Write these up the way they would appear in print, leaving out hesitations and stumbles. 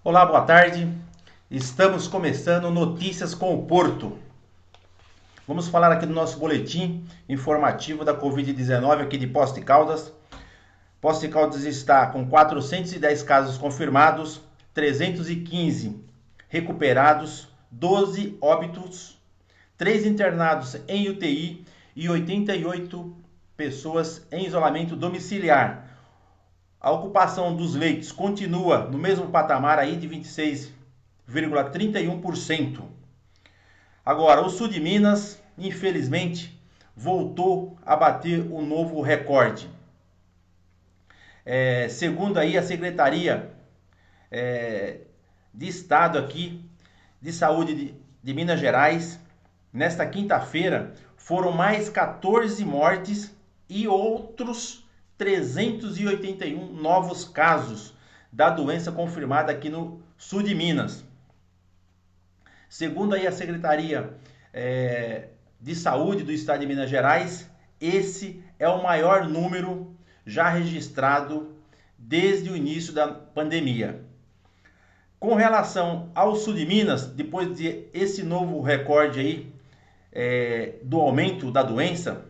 Olá, boa tarde. Estamos começando Notícias com o Porto. Vamos falar aqui do nosso boletim informativo da Covid-19 aqui de Poços de Caldas. Poços de Caldas está com 410 casos confirmados, 315 recuperados, 12 óbitos, 3 internados em UTI e 88 pessoas em isolamento domiciliar. A ocupação dos leitos continua no mesmo patamar aí de 26,31%. Agora, o sul de Minas, infelizmente, voltou a bater um novo recorde. Segundo aí a Secretaria de Estado aqui de Saúde de Minas Gerais, nesta quinta-feira foram mais 14 mortes e outros 381 novos casos da doença confirmada aqui no sul de Minas. Segundo aí a Secretaria de Saúde do Estado de Minas Gerais, esse é o maior número já registrado desde o início da pandemia. Com relação ao sul de Minas, depois de esse novo recorde aí do aumento da doença,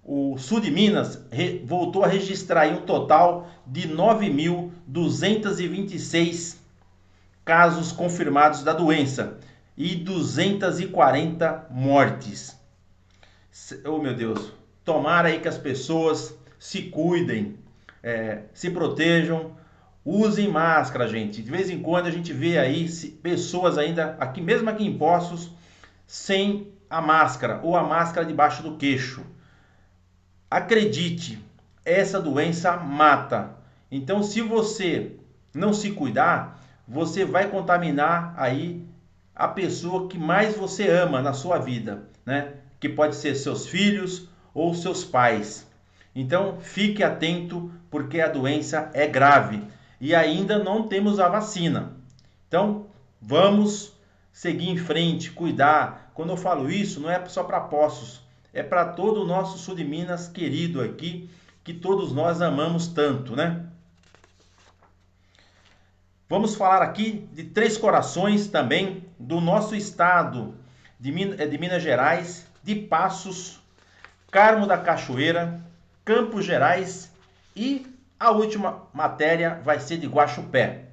o sul de Minas voltou a registrar um total de 9.226 casos confirmados da doença e 240 mortes. Oh meu Deus, tomara aí que as pessoas se cuidem, se protejam, usem máscara, gente. De vez em quando a gente vê aí pessoas ainda, aqui mesmo aqui em Poços, sem a máscara ou a máscara debaixo do queixo. Acredite, essa doença mata. Então, se você não se cuidar, você vai contaminar aí a pessoa que mais você ama na sua vida, né? Que pode ser seus filhos ou seus pais. Então, fique atento porque a doença é grave e ainda não temos a vacina. Então, vamos seguir em frente, cuidar. Quando eu falo isso, não é só para Poços, é para todo o nosso sul de Minas querido aqui, que todos nós amamos tanto, né? Vamos falar aqui de Três Corações também, do nosso estado de Minas Gerais, de Passos, Carmo da Cachoeira, Campos Gerais e a última matéria vai ser de Guaxupé.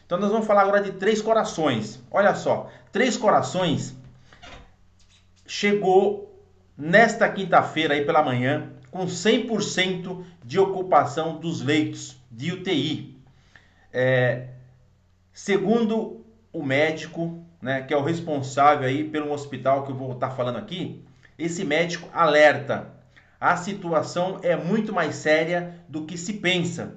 Então nós vamos falar agora de Três Corações. Olha só, Três Corações chegou nesta quinta-feira aí pela manhã com 100% de ocupação dos leitos de UTI. Segundo o médico, né, que é o responsável aí pelo hospital que eu vou estar falando aqui, esse médico alerta: a situação é muito mais séria do que se pensa.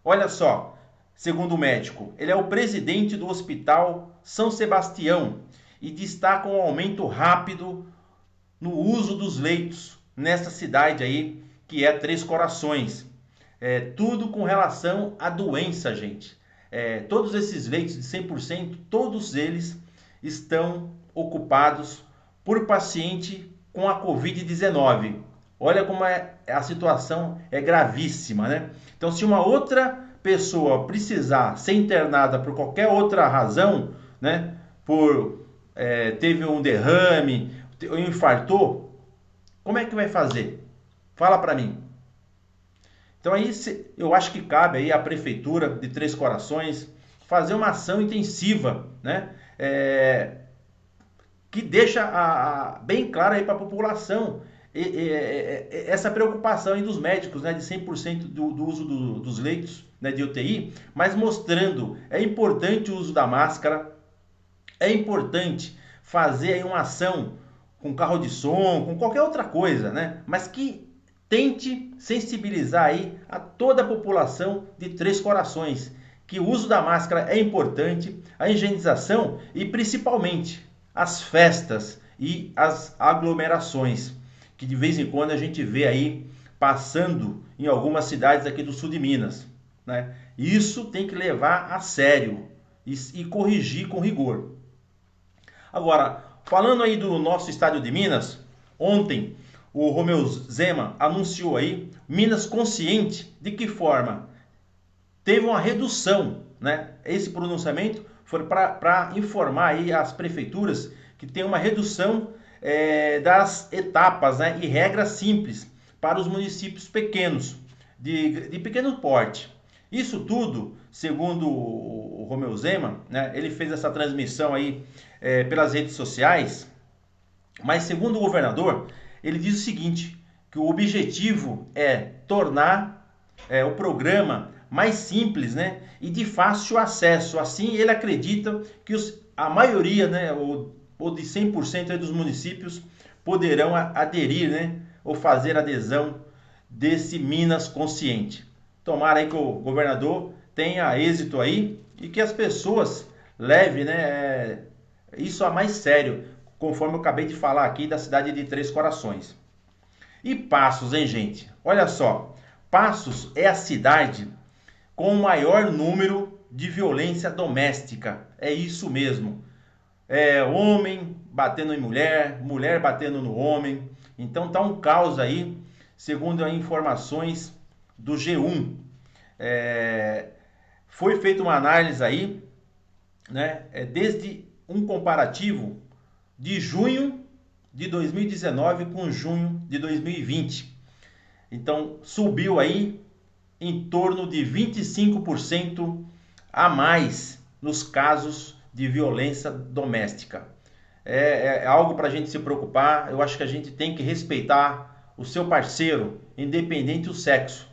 Olha só, segundo o médico, ele é o presidente do Hospital São Sebastião e destaca um aumento rápido no uso dos leitos nessa cidade aí, que é Três Corações. Tudo com relação à doença, gente. Todos esses leitos de 100%, todos eles estão ocupados por paciente com a Covid-19. Olha como a situação é gravíssima, né? Então, se uma outra pessoa precisar ser internada por qualquer outra razão, né? Teve um derrame, ou infartou, como é que vai fazer? Fala para mim. Então aí eu acho que cabe aí a prefeitura de Três Corações fazer uma ação intensiva, né? Que deixa bem claro aí para a população essa preocupação aí dos médicos, né, de 100% do uso dos leitos, né, de UTI, mas mostrando é importante o uso da máscara, é importante fazer aí uma ação com carro de som, com qualquer outra coisa, né? Mas que tente sensibilizar aí a toda a população de Três Corações, que o uso da máscara é importante, a higienização e principalmente as festas e as aglomerações, que de vez em quando a gente vê aí passando em algumas cidades aqui do sul de Minas, né? Isso tem que levar a sério e corrigir com rigor. Agora, falando aí do nosso estado de Minas, ontem o Romeu Zema anunciou aí Minas Consciente. De que forma? teve uma redução, né? Esse pronunciamento foi para informar aí as prefeituras que tem uma redução das etapas, né? E regras simples para os municípios pequenos, de pequeno porte. Isso tudo, segundo o Romeu Zema, né? Ele fez essa transmissão aí pelas redes sociais, mas segundo o governador, ele diz o seguinte, que o objetivo é tornar o programa mais simples, né, e de fácil acesso. Assim, ele acredita que a maioria, né, ou de 100% aí dos municípios poderão aderir, né, ou fazer adesão desse Minas Consciente. Tomara aí que o governador tenha êxito aí e que as pessoas levem, né, isso a mais sério, conforme eu acabei de falar aqui da cidade de Três Corações. E Passos, hein, gente? Olha só, Passos é a cidade com o maior número de violência doméstica. É isso mesmo. É homem batendo em mulher, mulher batendo no homem. Então tá um caos aí, segundo as informações do G1. Foi feita uma análise aí, né? Desde um comparativo de junho de 2019 com junho de 2020. Então subiu aí em torno de 25% a mais nos casos de violência doméstica. É algo para a gente se preocupar. Eu acho que a gente tem que respeitar o seu parceiro, independente do sexo,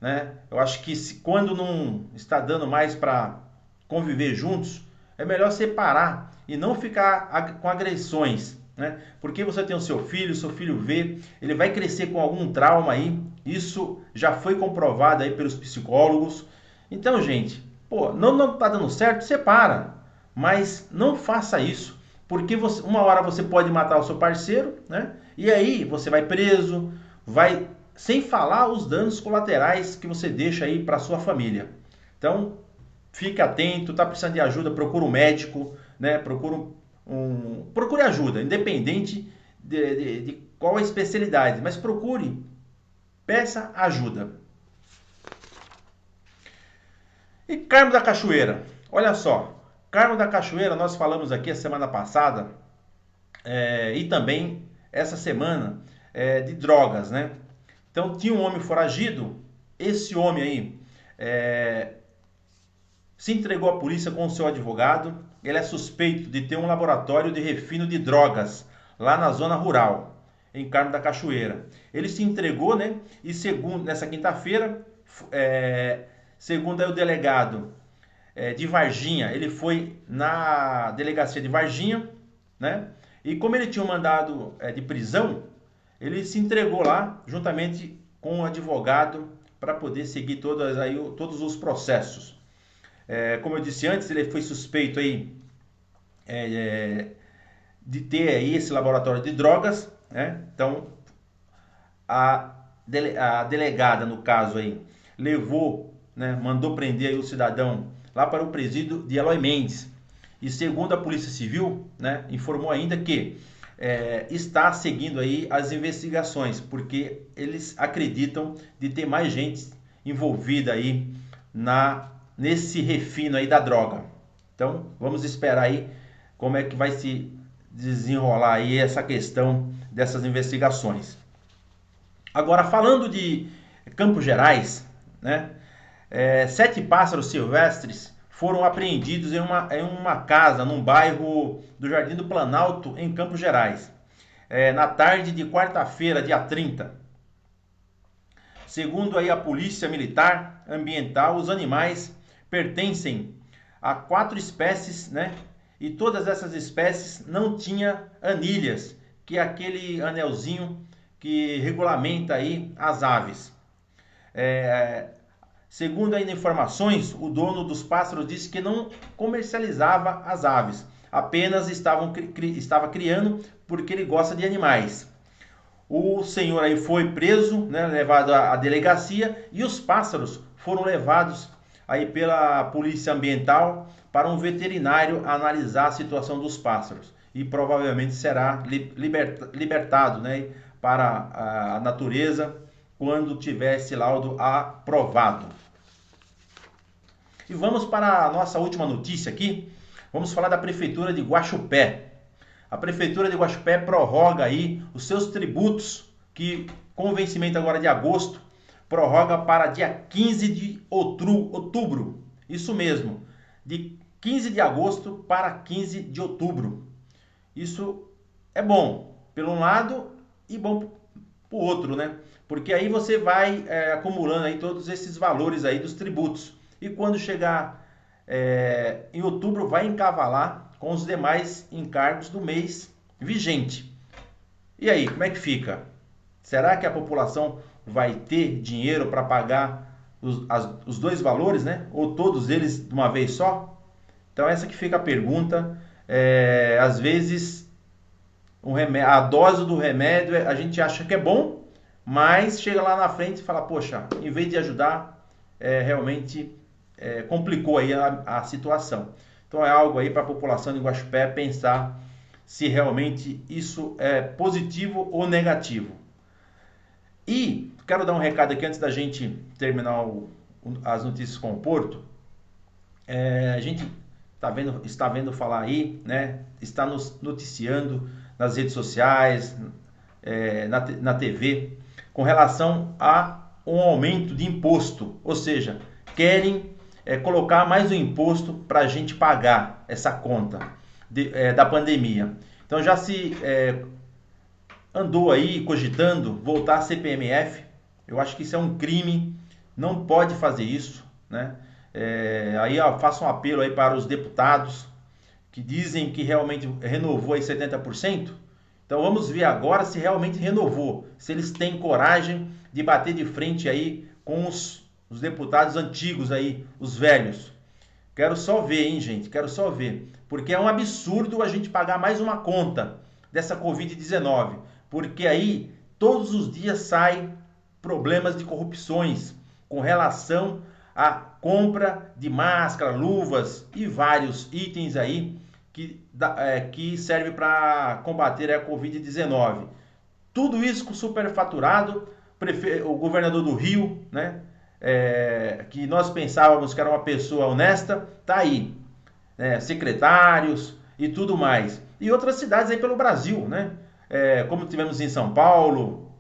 né? Eu acho que quando não está dando mais para conviver juntos, é melhor separar e não ficar com agressões, né? Porque você tem o seu filho vê, ele vai crescer com algum trauma aí. Isso já foi comprovado aí pelos psicólogos. Então, gente, pô, não tá dando certo, separa. Mas não faça isso, porque uma hora você pode matar o seu parceiro, né? E aí você vai preso, vai sem falar os danos colaterais que você deixa aí para sua família. Então, fique atento, tá precisando de ajuda, procura um médico, né? Procure ajuda, independente de qual a especialidade, mas procure, peça ajuda. E Carmo da Cachoeira, olha só, Carmo da Cachoeira nós falamos aqui a semana passada e também essa semana de drogas, né? Então tinha um homem foragido, esse homem aí se entregou à polícia com o seu advogado. Ele é suspeito de ter um laboratório de refino de drogas lá na zona rural, em Carmo da Cachoeira. Ele se entregou, né? E segundo, nessa quinta-feira, segundo aí o delegado de Varginha, ele foi na delegacia de Varginha, né? E como ele tinha um mandado de prisão, ele se entregou lá, juntamente com o advogado, para poder seguir todos os processos. Como eu disse antes, ele foi suspeito aí de ter aí esse laboratório de drogas, né? Então a delegada, no caso aí, levou, né, mandou prender aí o cidadão lá para o presídio de Eloy Mendes. E segundo a Polícia Civil, né, informou ainda que está seguindo aí as investigações, porque eles acreditam de ter mais gente envolvida aí nesse refino aí da droga. Então, vamos esperar aí como é que vai se desenrolar aí essa questão dessas investigações. Agora, falando de Campos Gerais, né? 7 pássaros silvestres foram apreendidos em uma casa, num bairro do Jardim do Planalto, em Campos Gerais, na tarde de quarta-feira, dia 30. Segundo aí a Polícia Militar Ambiental, os animais pertencem a 4 espécies, né? E todas essas espécies não tinham anilhas, que é aquele anelzinho que regulamenta aí as aves. Segundo ainda informações, o dono dos pássaros disse que não comercializava as aves, apenas estava criando porque ele gosta de animais. O senhor aí foi preso, né, levado à delegacia, e os pássaros foram levados aí pela polícia ambiental para um veterinário analisar a situação dos pássaros e provavelmente será libertado, né, para a natureza quando tiver esse laudo aprovado. E vamos para a nossa última notícia aqui. Vamos falar da Prefeitura de Guaxupé. A Prefeitura de Guaxupé prorroga aí os seus tributos, que com o vencimento agora de agosto, prorroga para dia 15 de outubro. Isso mesmo, de 15 de agosto para 15 de outubro. Isso é bom, por um lado, e bom por outro, né? Porque aí você vai acumulando aí todos esses valores aí dos tributos. E quando chegar em outubro, vai encavalar com os demais encargos do mês vigente. E aí, como é que fica? Será que a população vai ter dinheiro para pagar os dois valores, né? Ou todos eles de uma vez só? Então essa que fica a pergunta. Às vezes a dose do remédio a gente acha que é bom, mas chega lá na frente e fala, poxa, em vez de ajudar, realmente complicou aí a situação. Então é algo aí para a população de Guaxupé pensar se realmente isso é positivo ou negativo. E quero dar um recado aqui antes da gente terminar as notícias com o Porto. A gente está vendo falar aí, né? Está nos noticiando nas redes sociais, na TV, com relação a um aumento de imposto. Ou seja, querem colocar mais um imposto para a gente pagar essa conta da pandemia. Então já se andou aí cogitando voltar a CPMF. Eu acho que isso é um crime, não pode fazer isso, né? Aí faço um apelo aí para os deputados que dizem que realmente renovou aí 70%. Então vamos ver agora se realmente renovou, se eles têm coragem de bater de frente aí com os deputados antigos aí, os velhos. Quero só ver, hein, gente? Quero só ver. Porque é um absurdo a gente pagar mais uma conta dessa Covid-19. Porque aí, todos os dias saem problemas de corrupções com relação à compra de máscara, luvas e vários itens aí que serve para combater a Covid-19. Tudo isso com superfaturado. O governador do Rio, né? Que nós pensávamos que era uma pessoa honesta, tá aí, né? Secretários e tudo mais. E outras cidades aí pelo Brasil, né? Como tivemos em São Paulo,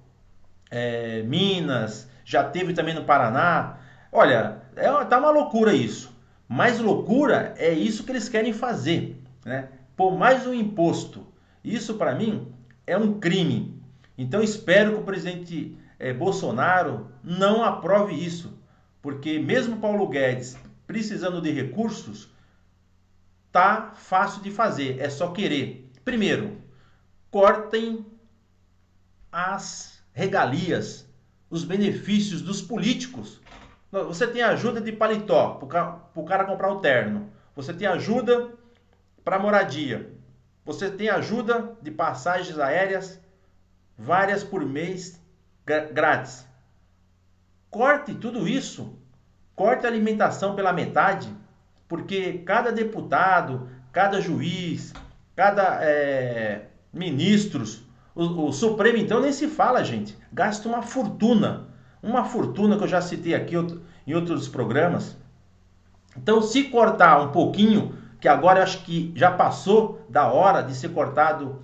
Minas, já teve também no Paraná. Olha, tá uma loucura isso. Mais loucura é isso que eles querem fazer, né? Pôr mais um imposto. Isso para mim é um crime. Então espero que o presidente Bolsonaro não aprove isso, porque mesmo Paulo Guedes precisando de recursos, tá fácil de fazer, é só querer. Primeiro, cortem as regalias, os benefícios dos políticos. Você tem ajuda de paletó para o cara comprar o terno. Você tem ajuda para moradia. Você tem ajuda de passagens aéreas, várias por mês, grátis. Corte tudo isso. Corte a alimentação pela metade, porque cada deputado, cada juiz, cada ministros, o Supremo então nem se fala, gente, gasta uma fortuna que eu já citei aqui em outros programas. Então se cortar um pouquinho, que agora eu acho que já passou da hora de ser cortado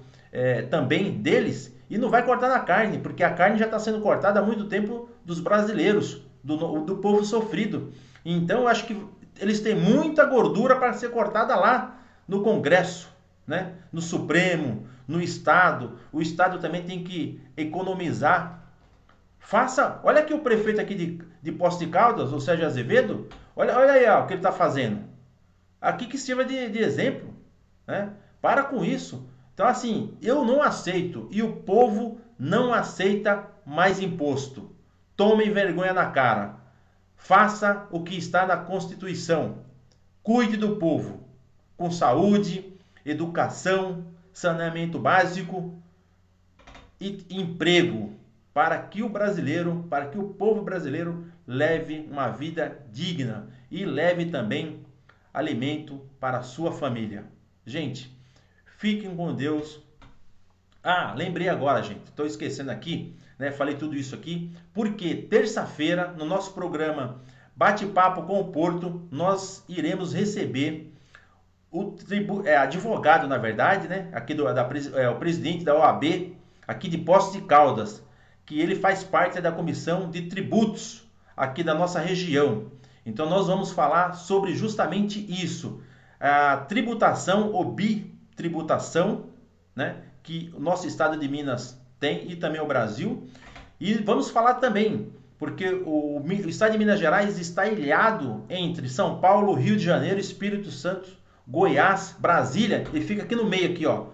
também deles, e não vai cortar na carne, porque a carne já está sendo cortada há muito tempo dos brasileiros, do povo sofrido. Então eu acho que eles têm muita gordura para ser cortada lá no Congresso, né? No Supremo, no Estado. O Estado também tem que economizar. Olha aqui o prefeito aqui de Poços de Caldas, o Sérgio Azevedo, olha aí o que ele está fazendo. Aqui que sirva de exemplo, né? Para com isso. Então assim, eu não aceito e o povo não aceita mais imposto. Tomem vergonha na cara. Faça o que está na Constituição. Cuide do povo, com saúde, educação, saneamento básico e emprego, para que o povo brasileiro leve uma vida digna e leve também alimento para a sua família. Gente, fiquem com Deus. Lembrei agora, gente, estou esquecendo aqui, né? Falei tudo isso aqui, porque terça-feira, no nosso programa bate-papo com o Porto, nós iremos receber o advogado, na verdade, né? Aqui o presidente da OAB, aqui de Poços de Caldas, que ele faz parte da comissão de tributos aqui da nossa região. Então nós vamos falar sobre justamente isso, a tributação ou bitributação, né? Que o nosso estado de Minas tem e também o Brasil. E vamos falar também, porque o estado de Minas Gerais está ilhado entre São Paulo, Rio de Janeiro, Espírito Santo, Goiás, Brasília, e fica aqui no meio aqui, ó,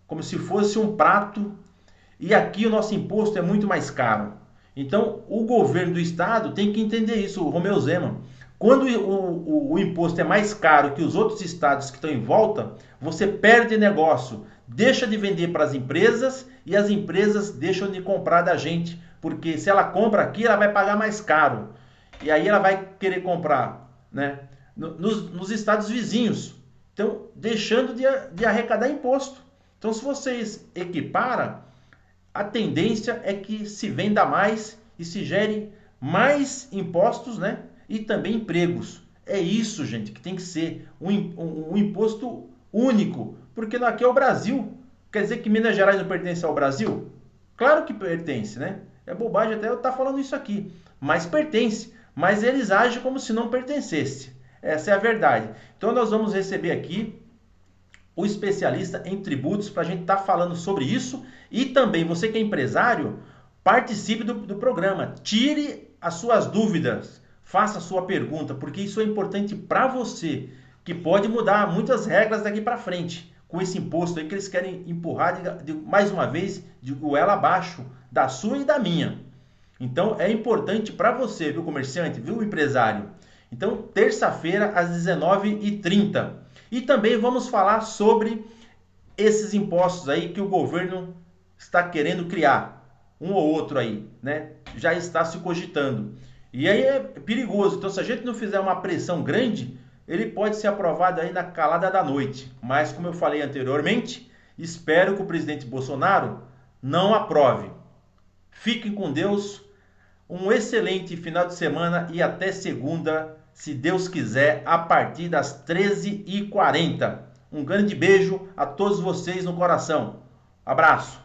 como se fosse um prato, e aqui o nosso imposto é muito mais caro. Então, o governo do estado tem que entender isso, o Romeu Zema. Quando o imposto é mais caro que os outros estados que estão em volta, você perde negócio, deixa de vender para as empresas e as empresas deixam de comprar da gente, porque se ela compra aqui, ela vai pagar mais caro. E aí ela vai querer comprar, né, nos estados vizinhos. Então, deixando de arrecadar imposto. Então, se vocês equiparam, a tendência é que se venda mais e se gere mais impostos, né? E também empregos. É isso, gente, que tem que ser um imposto único. Porque aqui é o Brasil. Quer dizer que Minas Gerais não pertence ao Brasil? Claro que pertence, né? É bobagem até eu estar falando isso aqui. Mas pertence. Mas eles agem como se não pertencesse. Essa é a verdade. Então nós vamos receber aqui o especialista em tributos para a gente estar falando sobre isso. E também, você que é empresário, participe do programa. Tire as suas dúvidas. Faça a sua pergunta, porque isso é importante para você, que pode mudar muitas regras daqui para frente. Com esse imposto aí que eles querem empurrar, mais uma vez, de goela abaixo, da sua e da minha. Então, é importante para você, viu, comerciante, viu, empresário? Então, terça-feira, às 19h30. E também vamos falar sobre esses impostos aí que o governo está querendo criar. Um ou outro aí, né? Já está se cogitando. E aí é perigoso. Então, se a gente não fizer uma pressão grande, ele pode ser aprovado aí na calada da noite. Mas, como eu falei anteriormente, espero que o presidente Bolsonaro não aprove. Fiquem com Deus. Um excelente final de semana e até segunda, se Deus quiser, a partir das 13h40. Um grande beijo a todos vocês no coração. Abraço.